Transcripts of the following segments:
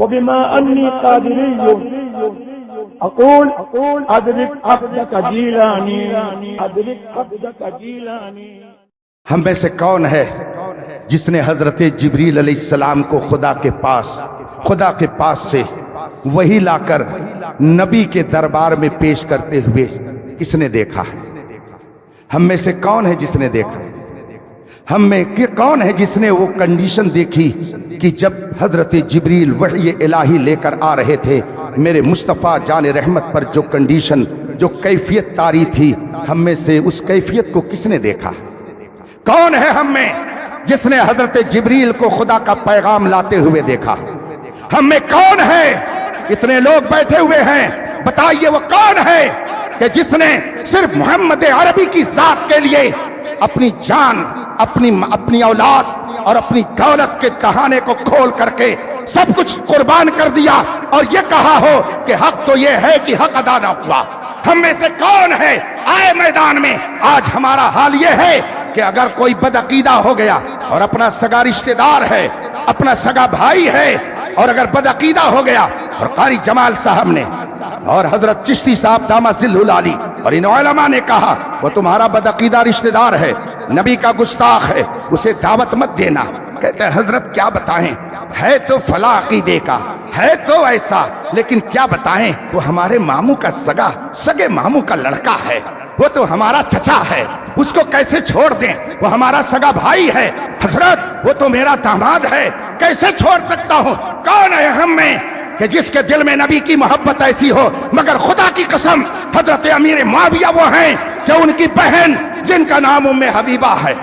وبما أني قادري أقول أدرك عبدك جيلاني أدرك عبدك جيلاني. ہم میں سے کون ہے جس نے حضرت جبریل علیہ السلام کو خدا کے پاس سے وہی لا کر نبی کے دربار میں پیش کرتے ہوئے کس نے دیکھا ہے؟ ہم میں سے کون ہے جس نے دیکھا؟ ہم میں کون ہے جس نے وہ کنڈیشن دیکھی کہ جب حضرت جبریل وحی الہی لے کر آ رہے تھے، میرے مصطفیٰ جان رحمت پر جو کنڈیشن، جو کیفیت طاری تھی، ہم میں سے اس کیفیت کو کس نے دیکھا؟ کون ہے ہم میں جس نے حضرت جبریل کو خدا کا پیغام لاتے ہوئے دیکھا؟ ہم میں کون ہے؟ اتنے لوگ بیٹھے ہوئے ہیں، بتائیے وہ کون ہے کہ جس نے صرف محمد عربی کی ذات کے لیے اپنی جان، اپنی اولاد اور اپنی دولت کے کہانے کو کھول کر کے سب کچھ قربان کر دیا اور یہ کہا ہو کہ حق تو یہ ہے کہ حق ادا نہ ہوا؟ ہم میں سے کون ہے آئے میدان میں؟ آج ہمارا حال یہ ہے کہ اگر کوئی بدعقیدہ ہو گیا اور اپنا سگا رشتہ دار ہے، اپنا سگا بھائی ہے، اور اگر بدعقیدہ ہو گیا اور قاری جمال صاحب نے اور حضرت چشتی صاحب دامت ظلہ العالی اور ان علماء نے کہا وہ تمہارا بدعقیدہ رشتہ دار ہے، نبی کا گستاخ ہے، اسے دعوت مت دینا. کہتے ہیں حضرت کیا بتائیں، ہے تو فلاں عقیدے کا، ہے تو ایسا، لیکن کیا بتائیں وہ ہمارے ماموں کا سگے ماموں کا لڑکا ہے، وہ تو ہمارا چچا ہے، اس کو کیسے چھوڑ دیں؟ وہ ہمارا سگا بھائی ہے. حضرت وہ تو میرا داماد ہے، کیسے چھوڑ سکتا ہوں؟ کون ہے ہم میں کہ جس کے دل میں نبی کی محبت ایسی ہو؟ مگر خدا کی قسم حضرت امیر معاویہ وہ ہیں کہ ان کی بہن جن کا نام ام حبیبہ ہے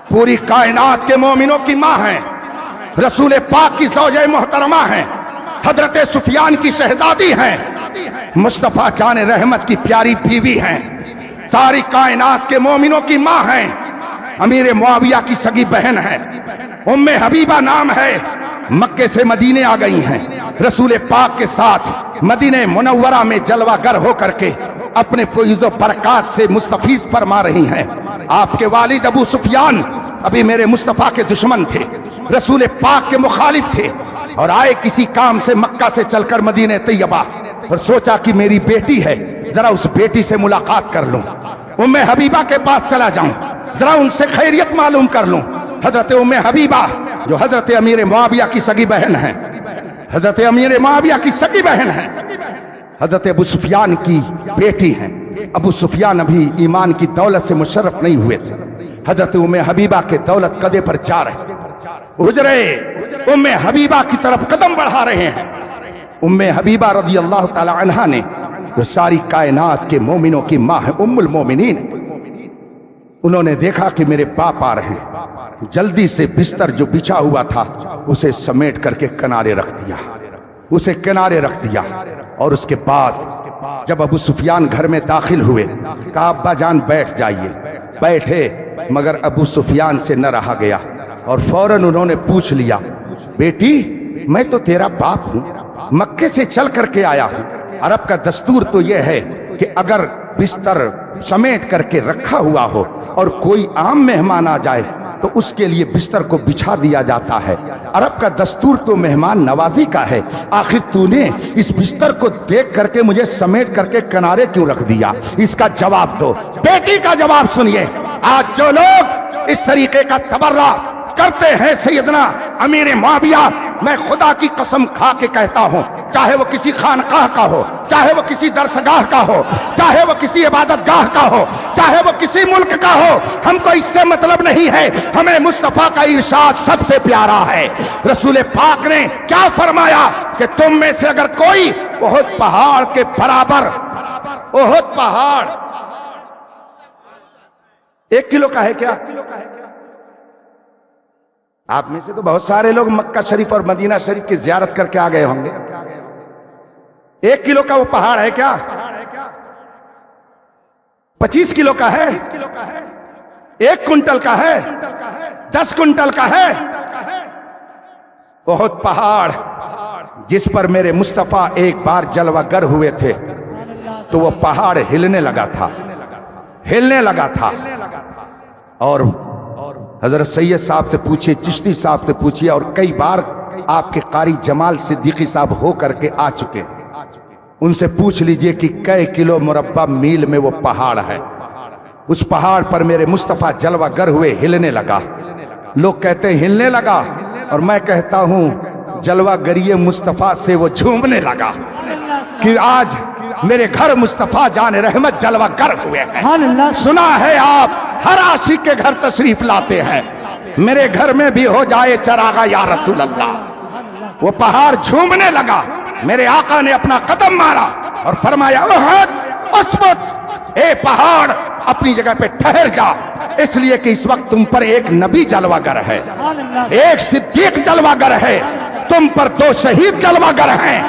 پوری کائنات کے مومنوں کی ماں ہیں، رسول پاک کی زوجہ محترمہ ہیں، حضرت سفیان کی شہزادی ہیں، مصطفیٰ جان رحمت کی پیاری بیوی ہیں، ساری کائنات کے مومنوں کی ماں ہیں، امیر معاویہ کی سگی بہن ہے، ام حبیبہ نام ہے، مکے سے مدینے آ گئی ہیں، رسول پاک کے ساتھ مدینہ منورہ میں جلوہ گر ہو کر کے اپنے فیض و برکات سے مستفیض فرما رہی ہیں. آپ کے والد ابو سفیان ابھی میرے مصطفیٰ کے دشمن تھے، رسول پاک کے مخالف تھے، اور آئے کسی کام سے مکہ سے چل کر مدینہ طیبہ، اور سوچا کہ میری بیٹی ہے، ذرا اس بیٹی سے ملاقات کر لوں، ام حبیبہ کے پاس چلا جاؤں، ذرا ان سے خیریت معلوم کر لوں. حضرت ام حبیبہ جو حضرت امیر معاویہ کی سگی بہن ہے، حضرت امیر معاویہ کی سگی بہن ہے، حضرت ابو سفیان کی بیٹی ہیں. ابو سفیان ابھی ایمان کی دولت سے مشرف نہیں ہوئے تھے، حضرت ام حبیبہ کے دولت قدے پر جا رہے، حجرے ام حبیبہ کی طرف قدم بڑھا رہے ہیں. ام حبیبہ رضی اللہ تعالی عنہا نے جو ساری کائنات کے مومنوں کی ماں ہے، ام المومنین، انہوں نے دیکھا کہ میرے باپ آ رہے ہیں، جلدی سے بستر جو بچھا ہوا تھا اسے سمیٹ کر کے کنارے رکھ دیا، اور اس کے بعد جب ابو سفیان گھر میں داخل ہوئے کہا ابا جان بیٹھ جائیے. بیٹھے مگر ابو سفیان سے نہ رہا گیا اور فوراً انہوں نے پوچھ لیا بیٹی میں تو تیرا باپ ہوں، مکے سے چل کر کے آیا ہوں، عرب کا دستور تو یہ ہے کہ اگر بستر سمیٹ کر کے رکھا ہوا ہو اور کوئی عام مہمان آ جائے تو اس کے لیے بستر کو بچھا دیا جاتا ہے. عرب کا دستور تو مہمان نوازی کا ہے، آخر تو نے اس بستر کو دیکھ کر کے مجھے سمیٹ کر کے کنارے کیوں رکھ دیا؟ اس کا جواب دو. بیٹی کا جواب سنیے. آج جو لوگ اس طریقے کا تبرع کرتے ہیں سیدنا امیر معاویہ، میں خدا کی قسم کھا کے کہتا ہوں، چاہے وہ کسی خانقاہ کا ہو، چاہے وہ کسی درسگاہ کا ہو، چاہے وہ کسی عبادت گاہ کا ہو، چاہے وہ کسی ملک کا ہو، ہم کو اس سے مطلب نہیں ہے. ہمیں مصطفیٰ کا ارشاد سب سے پیارا ہے. رسول پاک نے کیا فرمایا کہ تم میں سے اگر کوئی احد پہاڑ کے برابر، احد پہاڑ 1 کلو کا ہے کیا؟ آپ میں سے تو بہت سارے لوگ مکہ شریف اور مدینہ شریف کی زیارت کر کے آ گئے ہوں گے. 1 کلو کا وہ پہاڑ ہے کیا؟ 25 کلو کا ہے، 1 کنٹل کا ہے، 10 کنٹل کا ہے. بہت پہاڑ جس پر میرے مصطفیٰ ایک بار جلوہ گر ہوئے تھے تو وہ پہاڑ ہلنے لگا تھا. اور حضرت سید صاحب سے پوچھئے، چشتی صاحب سے پوچھئے، اور کئی بار آپ کے قاری جمال صدیقی صاحب ہو کر کے آ چکے ہیں، ان سے پوچھ لیجئے کہ کئے کلو مربع میل میں وہ پہاڑ ہے۔ اس پہاڑ پر میرے مصطفیٰ جلوہ گر ہوئے، ہلنے لگا۔ لوگ کہتے ہیں ہلنے لگا، اور میں کہتا ہوں جلوہ گری مصطفیٰ سے وہ جھومنے لگا کہ آج میرے گھر مصطفیٰ جان رحمت جلوہ گر ہوئے ہیں۔ سنا ہے آپ ہر عاشق کے گھر تشریف لاتے ہیں، میرے گھر میں بھی ہو جائے چراغا یا رسول اللہ۔ وہ پہاڑ جھومنے لگا، میرے آقا نے اپنا قدم مارا اور فرمایا احد اسبت، اے پہاڑ اپنی جگہ پہ ٹھہر جا، اس لیے کہ اس وقت تم پر ایک نبی جلوہ گر ہے، ایک صدیق جلوہ گر ہے، تم پر 2 شہید جلوہ گر ہیں۔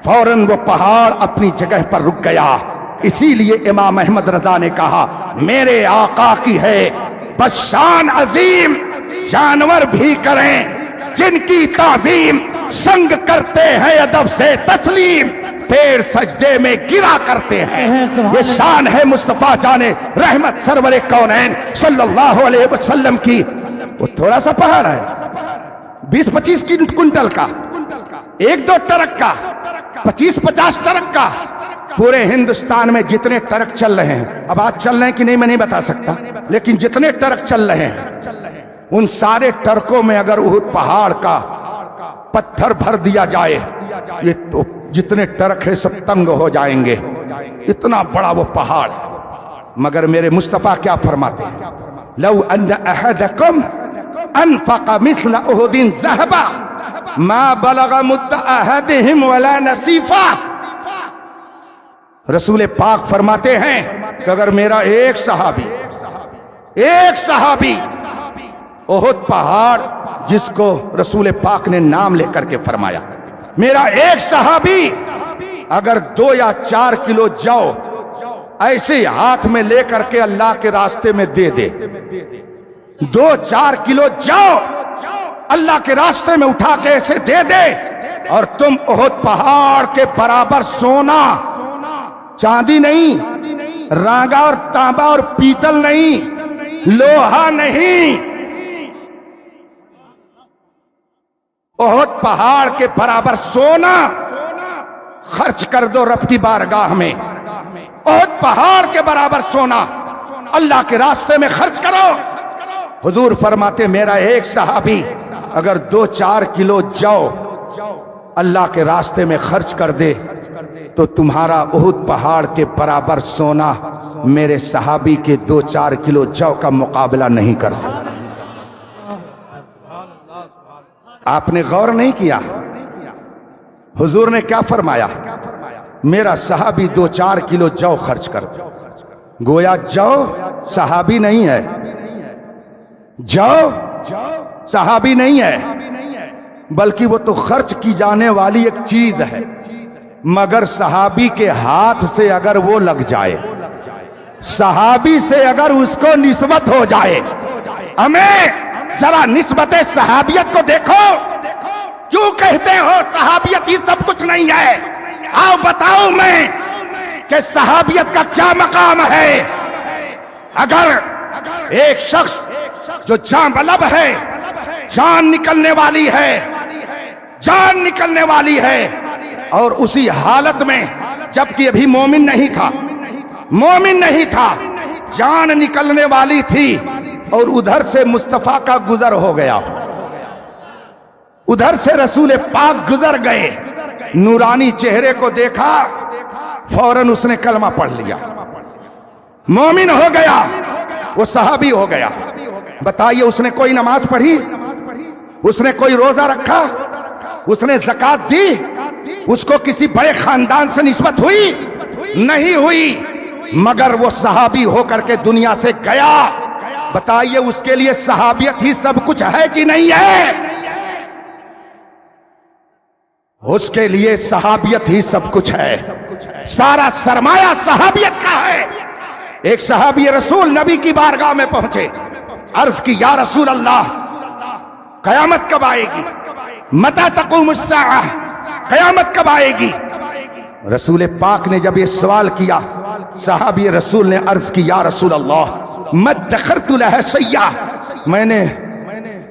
فوراً وہ پہاڑ اپنی جگہ پر رک گیا۔ اسی لیے امام احمد رضا نے کہا میرے آقا کی ہے بس شان عظیم، جانور بھی کریں جن کی تعظیم، سنگ کرتے ہیں ادب سے تسلیم، پیر سجدے میں گرا کرتے ہیں۔ یہ شان ہے مصطفیٰ جانے رحمت سرور کونین صلی اللہ علیہ وسلم کی۔ وہ تھوڑا سا پہاڑ ہے، 20-25 کنٹل کا، 1-2 ٹرک کا، 25-50 ٹرک کا۔ پورے ہندوستان میں جتنے ٹرک چل رہے ہیں، اب آج چل رہے ہیں کہ نہیں میں نہیں بتا سکتا، لیکن جتنے ٹرک چل رہے ہیں ان سارے ٹرکوں میں اگر احد پہاڑ کا پتھر بھر دیا جائے، یہ تو جتنے ٹرک ہیں سب تنگ ہو جائیں گے، اتنا بڑا وہ پہاڑ۔ مگر میرے مصطفیٰ کیا فرماتے ہیں؟ لو ان احدکم انفق مثل احد ذهبا ما بلغ مد احدهم ولا نصیفا۔ رسول پاک فرماتے ہیں کہ اگر میرا ایک صحابی احد پہاڑ جس کو رسول پاک نے نام لے کر کے فرمایا، میرا ایک صحابی اگر 2 یا 4 کلو جو ایسے ہاتھ میں لے کر کے اللہ کے راستے میں دے دے، 2-4 کلو جو اللہ کے راستے میں اٹھا کے ایسے دے دے، اور تم احد پہاڑ کے برابر سونا، چاندی نہیں، رانگا اور تانبا اور پیتل نہیں، لوہا نہیں، احد پہاڑ کے برابر سونا خرچ کر دو رب کی بارگاہ میں، احد پہاڑ کے برابر سونا اللہ کے راستے میں خرچ کرو۔ حضور فرماتے میرا ایک صحابی اگر 2-4 کلو جو اللہ کے راستے میں خرچ کر دے تو تمہارا احد پہاڑ کے برابر سونا میرے صحابی کے 2-4 کلو جو کا مقابلہ نہیں کر سکتا۔ آپ نے غور نہیں کیا حضور نے کیا فرمایا؟ میرا صحابی 2-4 کلو جو خرچ کر دے۔ گویا جو صحابی نہیں ہے، جو صحابی نہیں ہے، بلکہ وہ تو خرچ کی جانے والی ایک چیز ہے، مگر صحابی کے ہاتھ سے اگر وہ لگ جائے، صحابی سے اگر اس کو نسبت ہو جائے، ہمیں ذرا نسبت صحابیت کو دیکھو۔ کیوں کہتے ہو صحابیت ہی سب کچھ نہیں ہے؟ آؤ بتاؤں میں کہ صحابیت کا کیا مقام ہے۔ اگر ایک شخص جو جاں بلب ہے، جان نکلنے والی ہے، جان نکلنے والی ہے، اور اسی حالت میں جبکہ ابھی مومن نہیں تھا، جان نکلنے والی تھی، اور ادھر سے مصطفیٰ کا گزر ہو گیا، ادھر سے رسول پاک گزر گئے، نورانی چہرے کو دیکھا، فوراً اس نے کلمہ پڑھ لیا، مومن ہو گیا، وہ صحابی ہو گیا۔ بتائیے اس نے کوئی نماز پڑھی؟ اس نے کوئی روزہ رکھا؟ اس نے زکات دی؟ اس کو کسی بڑے خاندان سے نسبت ہوئی؟ نہیں ہوئی، مگر وہ صحابی ہو کر کے دنیا سے گیا۔ بتائیے اس کے لیے صحابیت ہی سب کچھ ہے کہ نہیں ہے؟ اس کے لیے صحابیت ہی سب کچھ ہے، سارا سرمایہ صحابیت کا ہے۔ ایک صحابی رسول نبی کی بارگاہ میں پہنچے، عرض کی یا رسول اللہ قیامت کب آئے گی؟ متی تقوم الساعہ، قیامت کب آئے گی؟ رسول پاک نے جب یہ سوال کیا، صحابی رسول نے عرض کی یا رسول اللہ مدخرت لها شیئا، میں نے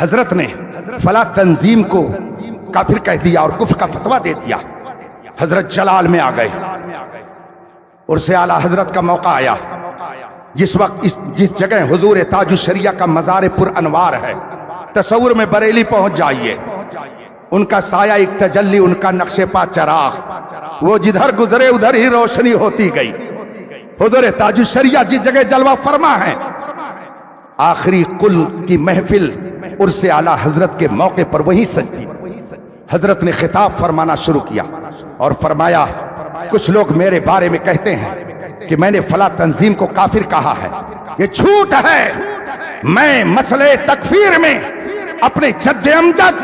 حضرت نے فلاں تنظیم کو کافر کہہ دیا اور کفر کا فتویٰ دے دیا. حضرت جلال میں آ گئے. اور سے اعلیٰ حضرت کا موقع آیا جس وقت جس جگہ حضور تاج الشریعہ کا مزار پر انوار ہے، تصور میں بریلی پہنچ جائیے، ان کا سایہ ایک تجلی، ان کا نقش پا چراغ، وہ جدھر گزرے ادھر ہی روشنی ہوتی گئی. حضور تاج الشریعہ جس جگہ جلوہ فرما ہے، آخری کل کی محفل عرس اعلیٰ حضرت کے موقع پر وہی سجدی. حضرت نے خطاب فرمانا شروع کیا اور فرمایا کچھ لوگ میرے بارے میں کہتے ہیں کہ میں نے فلاں تنظیم کو کافر کہا ہے، یہ جھوٹ ہے. میں مسئلہ تکفیر میں اپنے جد امجد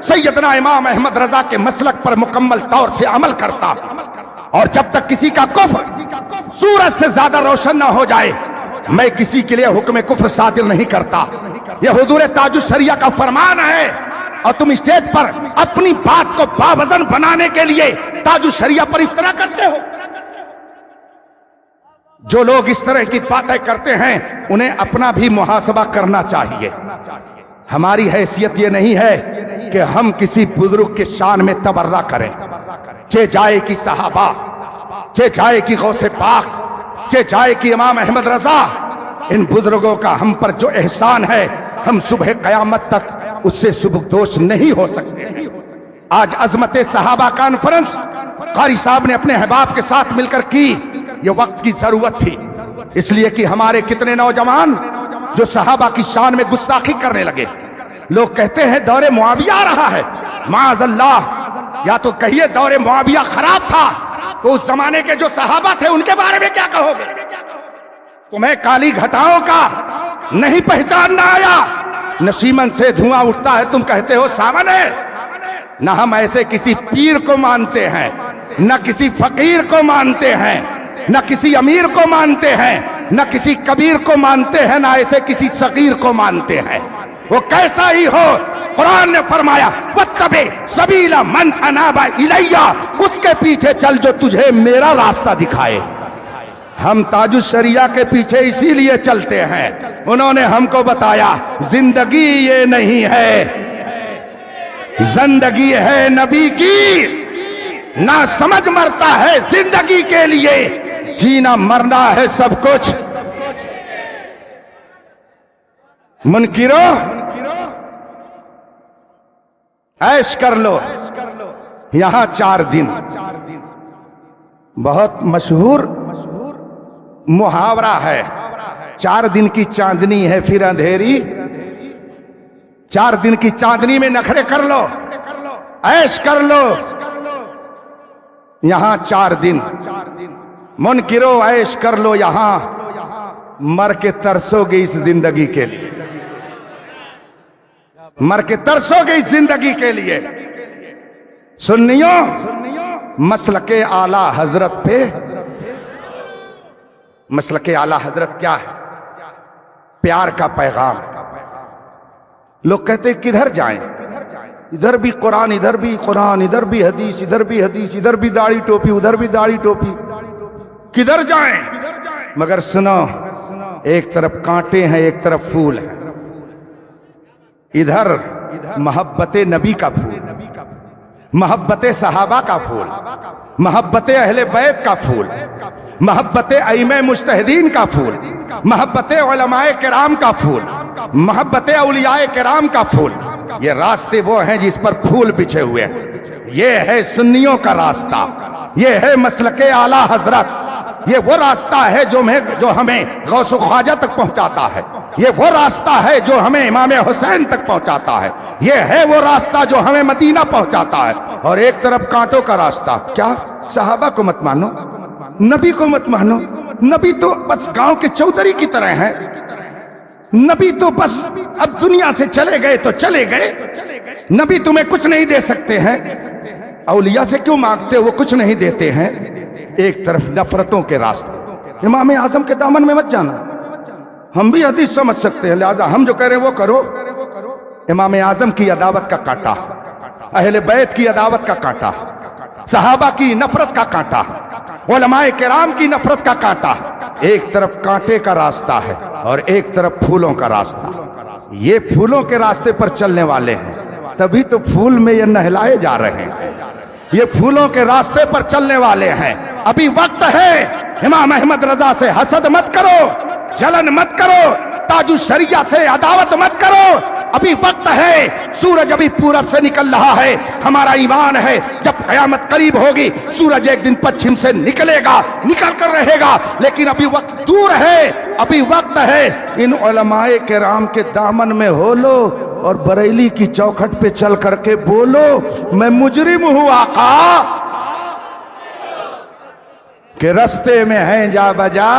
سیدنا امام احمد رضا کے مسلک پر مکمل طور سے عمل کرتا ہوں، اور جب تک کسی کا کفر سورج سے زیادہ روشن نہ ہو جائے میں کسی کے لیے حکم کفر صادر نہیں کرتا. یہ حضور تاج الشریعہ کا فرمان ہے، اور تم اسٹیج پر اپنی بات کو باوزن بنانے کے لیے تاج الشریعہ پر افترا کرتے ہو. جو لوگ اس طرح کی باتیں کرتے ہیں انہیں اپنا بھی محاسبہ کرنا چاہیے. ہماری حیثیت یہ نہیں ہے کہ ہم کسی بزرگ کے شان میں تبرہ کریں، چہ جائے کی صحابہ، چہ جائے کی غوث پاک، چہ جائے کی امام احمد رضا. ان بزرگوں کا ہم پر جو احسان ہے ہم صبح قیامت تک اس سے سبکدوش نہیں ہو سکتے. آج عظمت صحابہ کانفرنس قاری صاحب نے اپنے احباب کے ساتھ مل کر کی. یہ وقت کی ضرورت تھی، اس لیے کہ ہمارے کتنے نوجوان جو صحابہ کی شان میں گستاخی کرنے لگے. لوگ کہتے ہیں دور معاویہ آ رہا ہے، معاذ اللہ. یا تو کہیے دور معاویہ خراب تھا تو اس زمانے کے جو صحابہ تھے ان کے بارے میں کیا کہو گے؟ تمہیں کالی گھٹاؤں کا نہیں پہچاننا آیا؟ نشیمن سے دھواں اٹھتا ہے تم کہتے ہو ساون ہے. نہ ہم ایسے کسی پیر کو مانتے ہیں، نہ کسی فقیر کو مانتے ہیں، نہ کسی امیر کو مانتے ہیں، نہ کسی کبیر کو مانتے ہیں، نہ ایسے کسی صغیر کو مانتے ہیں. وہ کیسا ہی ہو، قرآن نے فرمایا وَاتَّبِعْ سَبِيلَ مَنْ أَنَابَ إِلَيَّ، اس کے پیچھے چل جو تجھے میرا راستہ دکھائے. ہم تاج الشریعہ کے پیچھے اسی لیے چلتے ہیں، انہوں نے ہم کو بتایا زندگی یہ نہیں ہے، زندگی ہے نبی کی. نہ سمجھ مرتا ہے زندگی کے لیے، جینا مرنا ہے سب کچھ. منکرو عیش کر لو. یہاں 4 دن بہت مشہور محاورہ ہے، 4 دن کی چاندنی ہے پھر اندھیری. 4 دن کی چاندنی میں نخرے کر لو، عیش کر لو. یہاں 4 دن منکرو عیش کر لو. یہاں مر کے ترسو گے اس زندگی کے لیے، مر کے ترسو گے اس زندگی کے لیے. سنیوں مسلک اعلیٰ حضرت پہ، مسلک اعلیٰ حضرت کیا ہے؟ پیار کا پیغام. لوگ کہتے ہیں کدھر جائیں؟ ادھر بھی قرآن، ادھر بھی قرآن، ادھر بھی حدیث، ادھر بھی حدیث، ادھر بھی داڑھی ٹوپی، ادھر بھی داڑھی ٹوپی. کدھر جائیں؟ مگر سنو، ایک طرف کانٹے ہیں ایک طرف پھول ہیں. ادھر محبت نبی کا پھول، محبت صحابہ کا پھول، محبت اہل بیت کا پھول، محبت ائمہ مجتہدین کا پھول، محبت علماء کرام کا پھول، محبت اولیاء کرام کا پھول. یہ راستے وہ ہیں جس پر پھول بچھے ہوئے ہیں. یہ ہے سنیوں کا راستہ، یہ ہے مسلک اعلیٰ حضرت. یہ وہ راستہ ہے جو ہمیں غوث و خواجہ تک پہنچاتا ہے. یہ وہ راستہ ہے جو ہمیں امام حسین تک پہنچاتا ہے. یہ ہے وہ راستہ جو ہمیں مدینہ پہنچاتا ہے. اور ایک طرف کانٹوں کا راستہ. کیا صحابہ کو مت مانو، نبی کو مت مانو؟ نبی تو بس گاؤں کے چودھری کی طرح ہیں. نبی تو بس اب دنیا سے چلے گئے تو چلے گئے. نبی تمہیں کچھ نہیں دے سکتے ہیں. اولیاء سے کیوں مانگتے؟ وہ کچھ نہیں دیتے ہیں. ایک طرف نفرتوں کے راستے. امام اعظم کے دامن میں مت جانا. ہم بھی حدیث سمجھ سکتے ہیں، لہذا ہم جو کہہ رہے ہیں وہ کرو. امام اعظم کی عداوت کا کانٹا، اہل بیت کی عداوت کا کانٹا، صحابہ کی نفرت کا کانٹا، علماء کرام کی نفرت کا کانٹا. ایک طرف کانٹے کا راستہ ہے اور ایک طرف پھولوں کا راستہ. یہ پھولوں کے راستے پر چلنے والے ہیں، تبھی تو پھول میں یہ نہلائے جا رہے ہیں، یہ پھولوں کے راستے پر چلنے والے ہیں۔ ابھی وقت ہے، امام احمد رضا سے حسد مت کرو، جلن مت کرو، تاج الشریعہ سے عداوت مت کرو، ابھی وقت ہے۔ سورج ابھی پورب سے نکل رہا ہے، ہمارا ایمان ہے جب قیامت قریب ہوگی سورج ایک دن پچھم سے نکلے گا، نکل کر رہے گا، لیکن ابھی وقت دور ہے، ابھی وقت ہے۔ ان علماء کرام کے دامن میں ہو لو اور بریلی کی چوکھٹ پہ چل کر کے بولو میں مجرم ہوں آقا، کہ رستے میں ہیں جا بجا